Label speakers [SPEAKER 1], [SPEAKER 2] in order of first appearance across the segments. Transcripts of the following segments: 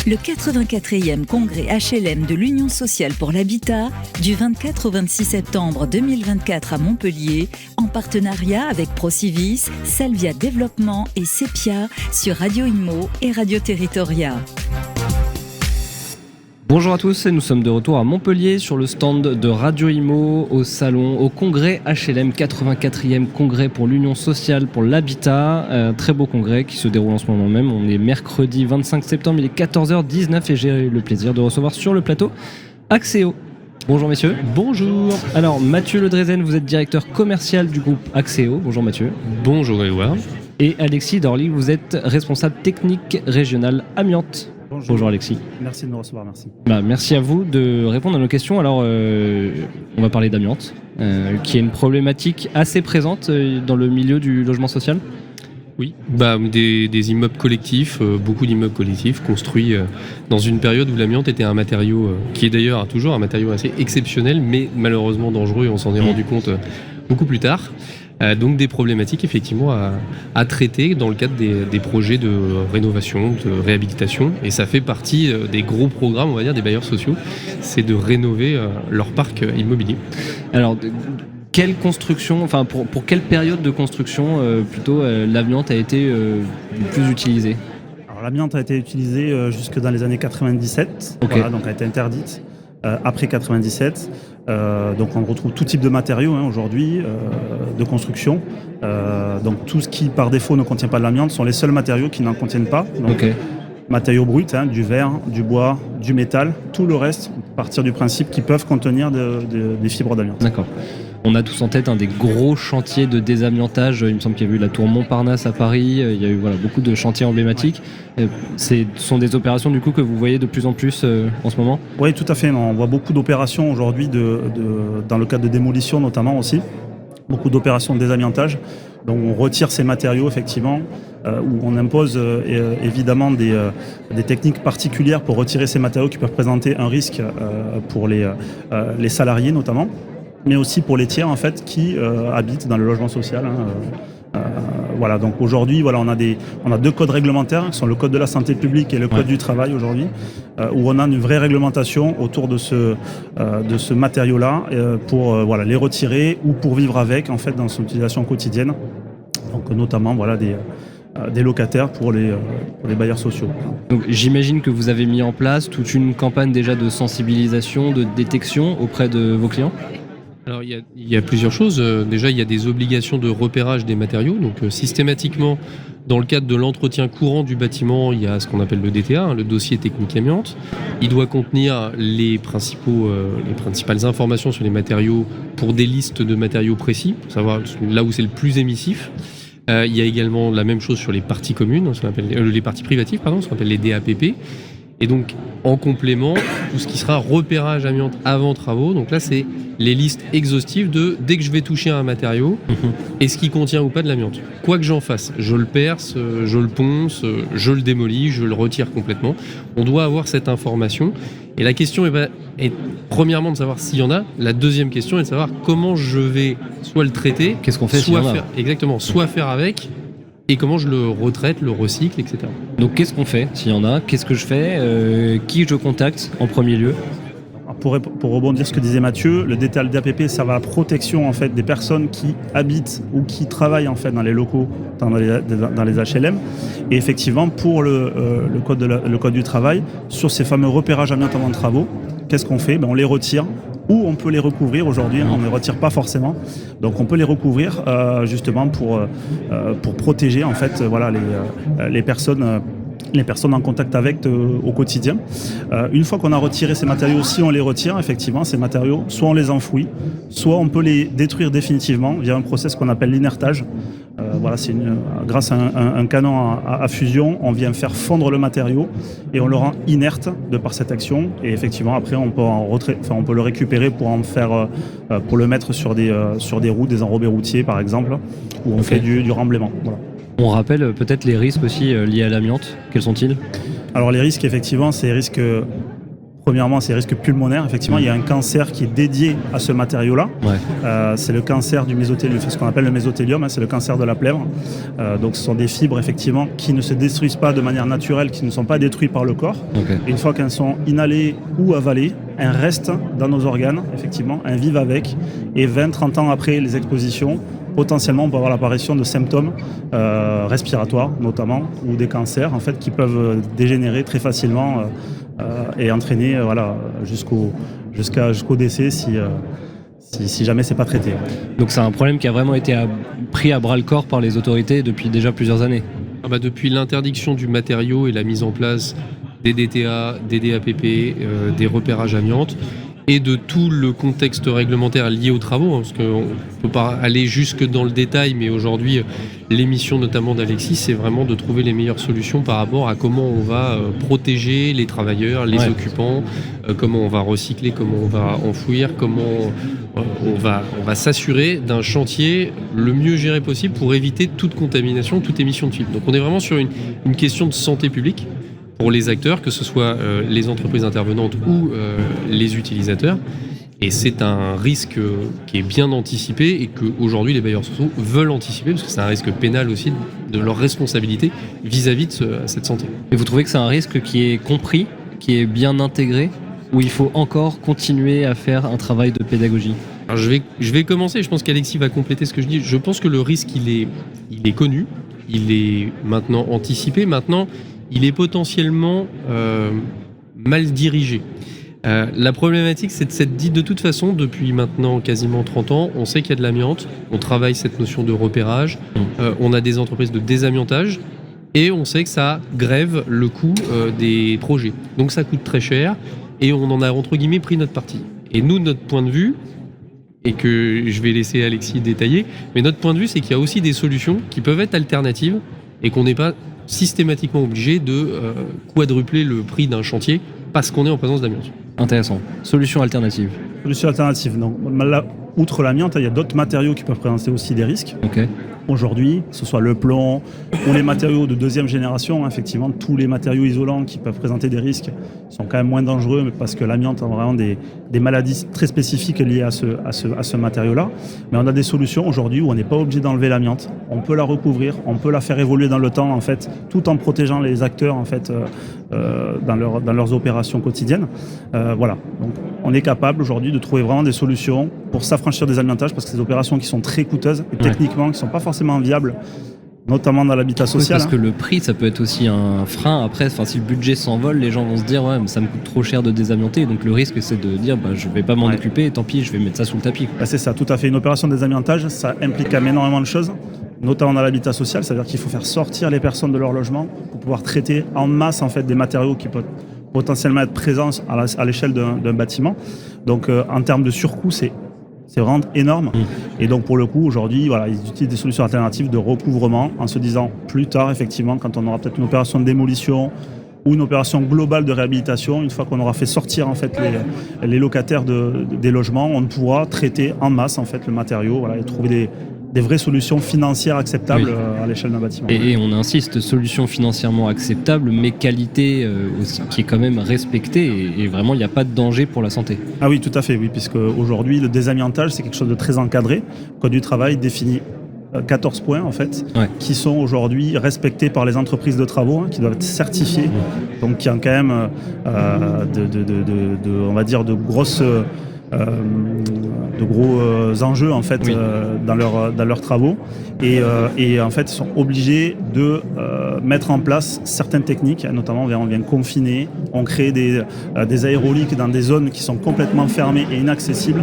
[SPEAKER 1] Le 84e congrès HLM de l'Union sociale pour l'habitat du 24 au 26 septembre 2024 à Montpellier, en partenariat avec Procivis, Salvia Développement et Sepia sur Radio Inmo et Radio Territoria.
[SPEAKER 2] Bonjour à tous, nous sommes de retour à Montpellier sur le stand de Radio Imo au salon, au congrès HLM, 84e congrès pour l'Union sociale pour l'habitat. Un très beau congrès qui se déroule en ce moment même. On est mercredi 25 septembre, il est 14h19 et j'ai le plaisir de recevoir sur le plateau Axéo. Bonjour messieurs.
[SPEAKER 3] Bonjour.
[SPEAKER 2] Alors Mathieu Ledrezen, vous êtes directeur commercial du groupe Axéo. Bonjour Mathieu.
[SPEAKER 3] Bonjour Édouard.
[SPEAKER 2] Et Alexis Dorly, vous êtes responsable technique régional amiante. Bonjour Alexis.
[SPEAKER 4] Merci de nous recevoir, merci.
[SPEAKER 2] Merci à vous de répondre à nos questions. Alors, on va parler d'amiante, qui est une problématique assez présente dans le milieu du logement social.
[SPEAKER 3] Oui, des immeubles collectifs, beaucoup d'immeubles collectifs construits dans une période où l'amiante était un matériau qui est d'ailleurs toujours un matériau assez exceptionnel, mais malheureusement dangereux, et on s'en est rendu compte beaucoup plus tard. Donc des problématiques effectivement à traiter dans le cadre des projets de rénovation, de réhabilitation, et ça fait partie des gros programmes, on va dire, des bailleurs sociaux, c'est de rénover leur parc immobilier.
[SPEAKER 2] Alors quelle construction, enfin pour quelle période de construction plutôt l'amiante a été le plus utilisée?
[SPEAKER 4] Alors l'amiante a été utilisée jusque dans les années 97,
[SPEAKER 2] okay.
[SPEAKER 4] Voilà, donc elle a été interdite. Après 97, donc on retrouve tout type de matériaux aujourd'hui de construction. Donc tout ce qui par défaut ne contient pas de l'amiante sont les seuls matériaux qui n'en contiennent pas. Donc, matériaux bruts, du verre, du bois, du métal, tout le reste, à partir du principe qu'ils peuvent contenir des fibres d'amiante.
[SPEAKER 2] D'accord. On a tous en tête des gros chantiers de désamiantage. Il me semble qu'il y a eu la tour Montparnasse à Paris. Il y a eu beaucoup de chantiers emblématiques. Ouais. Ce sont des opérations du coup que vous voyez de plus en plus en ce moment?
[SPEAKER 4] Oui, tout à fait. On voit beaucoup d'opérations aujourd'hui dans le cadre de démolition notamment aussi. Beaucoup d'opérations de désamiantage. Donc on retire ces matériaux effectivement, où on impose évidemment des techniques particulières pour retirer ces matériaux qui peuvent présenter un risque pour les salariés notamment, mais aussi pour les tiers en fait qui habitent dans le logement social. Voilà, donc aujourd'hui, on a deux codes réglementaires qui sont le code de la santé publique et le code du travail aujourd'hui, où on a une vraie réglementation autour de ce matériau-là pour les retirer ou pour vivre avec en fait dans son utilisation quotidienne. Donc notamment des locataires pour les bailleurs sociaux.
[SPEAKER 2] Donc j'imagine que vous avez mis en place toute une campagne déjà de sensibilisation, de détection auprès de vos clients.
[SPEAKER 3] Alors il y a plusieurs choses. Déjà il y a des obligations de repérage des matériaux. Donc systématiquement dans le cadre de l'entretien courant du bâtiment, il y a ce qu'on appelle le DTA, le dossier technique amiante. Il doit contenir les principales informations sur les matériaux pour des listes de matériaux précis, pour savoir là où c'est le plus émissif. Il y a également la même chose sur les parties communes, ce qu'on appelle les parties privatives, ce qu'on appelle les DAPP. Et donc, en complément, tout ce qui sera repérage amiante avant travaux. Donc là, c'est les listes exhaustives de dès que je vais toucher à un matériau, est-ce qu'il contient ou pas de l'amiante. Quoi que j'en fasse, je le perce, je le ponce, je le démolis, je le retire complètement. On doit avoir cette information. Et la question est premièrement de savoir s'il y en a. La deuxième question est de savoir comment je vais soit le traiter,
[SPEAKER 2] qu'est-ce qu'on fait s'il y en a.
[SPEAKER 3] Exactement, soit faire avec. Et comment je le retraite, le recycle, etc.
[SPEAKER 2] Donc qu'est-ce qu'on fait s'il y en a? Qu'est-ce que je fais? Qui je contacte en premier lieu?
[SPEAKER 4] Pour rebondir sur ce que disait Mathieu, le DTA, le DAPP, ça va à la protection en fait, des personnes qui habitent ou qui travaillent en fait, dans les locaux, dans les HLM. Et effectivement, pour le code du travail, sur ces fameux repérages amiante avant travaux, qu'est-ce qu'on fait? On les retire. Ou on peut les recouvrir aujourd'hui, on ne les retire pas forcément. Donc on peut les recouvrir justement pour protéger en fait les personnes en contact avec au quotidien. Une fois qu'on a retiré ces matériaux, si on les retire, effectivement, ces matériaux, soit on les enfouit, soit on peut les détruire définitivement via un process qu'on appelle l'inertage. Grâce à un canon à fusion, on vient faire fondre le matériau et on le rend inerte de par cette action. Et effectivement, après, on peut le récupérer pour en faire, pour le mettre sur des routes, des enrobés routiers par exemple, où on fait du remblaiement. Voilà.
[SPEAKER 2] On rappelle peut-être les risques aussi liés à l'amiante. Quels sont-ils?
[SPEAKER 4] Alors les risques, effectivement, c'est les risques Premièrement, c'est les risques pulmonaires. Effectivement, il y a un cancer qui est dédié à ce matériau-là. C'est le cancer du mésothélium, ce qu'on appelle le mésothélium, c'est le cancer de la plèvre. Donc ce sont des fibres effectivement qui ne se détruisent pas de manière naturelle, qui ne sont pas détruites par le corps. Une fois qu'elles sont inhalées ou avalées, elles restent dans nos organes, effectivement, elles vivent avec. Et 20-30 ans après les expositions, potentiellement on peut avoir l'apparition de symptômes respiratoires notamment, ou des cancers en fait, qui peuvent dégénérer très facilement et entraîner jusqu'au décès si jamais c'est pas traité.
[SPEAKER 2] Donc c'est un problème qui a vraiment été pris à bras le corps par les autorités depuis déjà plusieurs années.
[SPEAKER 3] Depuis l'interdiction du matériau et la mise en place des DTA, des DAPP, des repérages amiantes, et de tout le contexte réglementaire lié aux travaux, parce qu'on ne peut pas aller jusque dans le détail, mais aujourd'hui, l'émission notamment d'Alexis, c'est vraiment de trouver les meilleures solutions par rapport à comment on va protéger les travailleurs, les occupants, comment on va recycler, comment on va enfouir, comment on va s'assurer d'un chantier le mieux géré possible pour éviter toute contamination, toute émission de fibres. Donc on est vraiment sur une question de santé publique pour les acteurs, que ce soit les entreprises intervenantes ou les utilisateurs. Et c'est un risque qui est bien anticipé et qu'aujourd'hui les bailleurs sociaux veulent anticiper, parce que c'est un risque pénal aussi de leur responsabilité vis-à-vis de cette santé.
[SPEAKER 2] Et vous trouvez que c'est un risque qui est compris, qui est bien intégré, ou il faut encore continuer à faire un travail de pédagogie ?
[SPEAKER 3] Alors je vais commencer, je pense qu'Alexis va compléter ce que je dis. Je pense que le risque il est connu, il est maintenant anticipé, maintenant il est potentiellement mal dirigé. La problématique, c'est de s'être dit de toute façon, depuis maintenant quasiment 30 ans, on sait qu'il y a de l'amiante, on travaille cette notion de repérage, on a des entreprises de désamiantage, et on sait que ça grève le coût des projets. Donc ça coûte très cher, et on en a entre guillemets pris notre parti. Et nous, notre point de vue, et que je vais laisser Alexis détailler, mais notre point de vue, c'est qu'il y a aussi des solutions qui peuvent être alternatives, et qu'on n'est pas systématiquement obligé de quadrupler le prix d'un chantier parce qu'on est en présence d'amiante.
[SPEAKER 2] Intéressant. Solution alternative.
[SPEAKER 4] Solution alternative, non. Là, outre l'amiante, il y a d'autres matériaux qui peuvent présenter aussi des risques. Aujourd'hui, que ce soit le plomb ou les matériaux de deuxième génération, effectivement, tous les matériaux isolants qui peuvent présenter des risques sont quand même moins dangereux parce que l'amiante a vraiment des maladies très spécifiques liées à ce matériau-là. Mais on a des solutions aujourd'hui où on n'est pas obligé d'enlever l'amiante. On peut la recouvrir, on peut la faire évoluer dans le temps, en fait, tout en protégeant les acteurs, en fait, dans leurs opérations quotidiennes. Voilà. Donc, on est capable aujourd'hui de trouver vraiment des solutions pour s'affranchir des amiantages, parce que c'est des opérations qui sont très coûteuses et techniquement qui ne sont pas forcément viables, notamment dans l'habitat social.
[SPEAKER 2] Parce que le prix, ça peut être aussi un frein. Après, si le budget s'envole, les gens vont se dire ouais, mais ça me coûte trop cher de désamianter. Donc le risque, c'est de dire je vais pas m'en occuper, tant pis, je vais mettre ça sous le tapis.
[SPEAKER 4] C'est ça, tout à fait. Une opération de désamiantage, ça implique quand même énormément de choses, notamment dans l'habitat social. C'est-à-dire qu'il faut faire sortir les personnes de leur logement pour pouvoir traiter en masse en fait des matériaux qui peuvent potentiellement être présents à l'échelle d'un bâtiment. Donc en termes de surcoût, c'est vraiment énorme. Et donc pour le coup, aujourd'hui, voilà, ils utilisent des solutions alternatives de recouvrement en se disant plus tard, effectivement, quand on aura peut-être une opération de démolition ou une opération globale de réhabilitation, une fois qu'on aura fait sortir en fait les locataires des logements, on pourra traiter en masse en fait le matériau, voilà, et trouver des vraies solutions financières acceptables à l'échelle d'un bâtiment.
[SPEAKER 2] Et on insiste, solution financièrement acceptable, mais qualité aussi, qui est quand même respectée, et vraiment il n'y a pas de danger pour la santé.
[SPEAKER 4] Ah oui, tout à fait, oui, puisque aujourd'hui le désamiantage c'est quelque chose de très encadré. Le Code du travail définit 14 points en fait, qui sont aujourd'hui respectés par les entreprises de travaux, qui doivent être certifiées, donc qui ont quand même on va dire de gros enjeux en fait dans leurs travaux et en fait ils sont obligés de mettre en place certaines techniques, notamment on vient confiner, on crée des aéroliques dans des zones qui sont complètement fermées et inaccessibles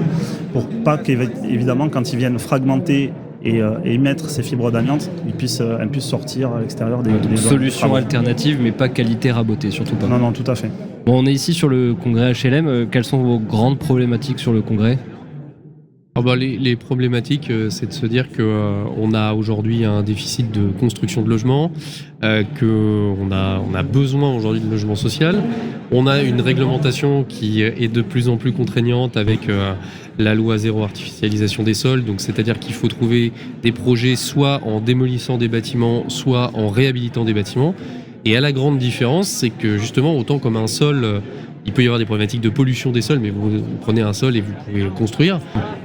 [SPEAKER 4] pour pas qu'évidemment quand ils viennent fragmenter et émettre ces fibres d'amiante, elles puissent sortir à l'extérieur des
[SPEAKER 2] solutions alternatives, mais pas qualité rabotée, surtout pas.
[SPEAKER 4] Non, tout à fait.
[SPEAKER 2] Bon, on est ici sur le congrès HLM. Quelles sont vos grandes problématiques sur le congrès ?
[SPEAKER 3] Les problématiques, c'est de se dire qu'on a aujourd'hui un déficit de construction de logements, qu'on a besoin aujourd'hui de logement social. On a une réglementation qui est de plus en plus contraignante avec la loi zéro artificialisation des sols. Donc, c'est-à-dire qu'il faut trouver des projets soit en démolissant des bâtiments, soit en réhabilitant des bâtiments. Et à la grande différence, c'est que justement, autant comme un sol Il peut y avoir des problématiques de pollution des sols, mais vous prenez un sol et vous pouvez construire.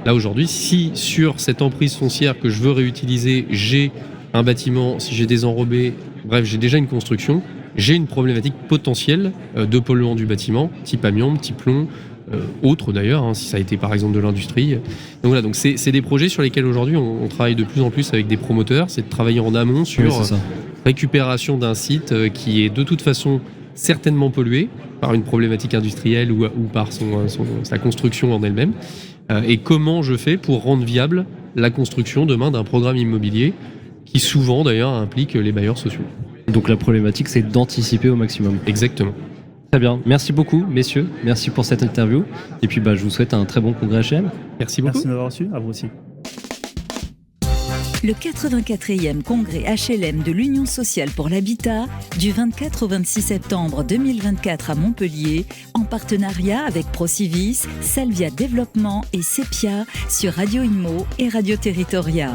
[SPEAKER 3] Là aujourd'hui, si sur cette emprise foncière que je veux réutiliser, j'ai un bâtiment, si j'ai des enrobés, bref, j'ai déjà une construction, j'ai une problématique potentielle de polluant du bâtiment, type amiante, type plomb, autre d'ailleurs, si ça a été par exemple de l'industrie. Donc voilà, donc c'est des projets sur lesquels aujourd'hui on travaille de plus en plus avec des promoteurs, c'est de travailler en amont sur récupération d'un site qui est de toute façon certainement pollué par une problématique industrielle ou par sa construction en elle-même, et comment je fais pour rendre viable la construction demain d'un programme immobilier qui souvent d'ailleurs implique les bailleurs sociaux.
[SPEAKER 2] Donc la problématique, c'est d'anticiper au maximum.
[SPEAKER 3] Exactement.
[SPEAKER 2] Très bien. Merci beaucoup, messieurs. Merci pour cette interview. Et puis, je vous souhaite un très bon congrès HLM.
[SPEAKER 3] Merci beaucoup.
[SPEAKER 4] Merci de m'avoir reçu. À vous aussi.
[SPEAKER 1] Le 84e congrès HLM de l'Union sociale pour l'habitat du 24 au 26 septembre 2024 à Montpellier, en partenariat avec Procivis, Salvia Développement et Sepia sur Radio Imo et Radio Territoria.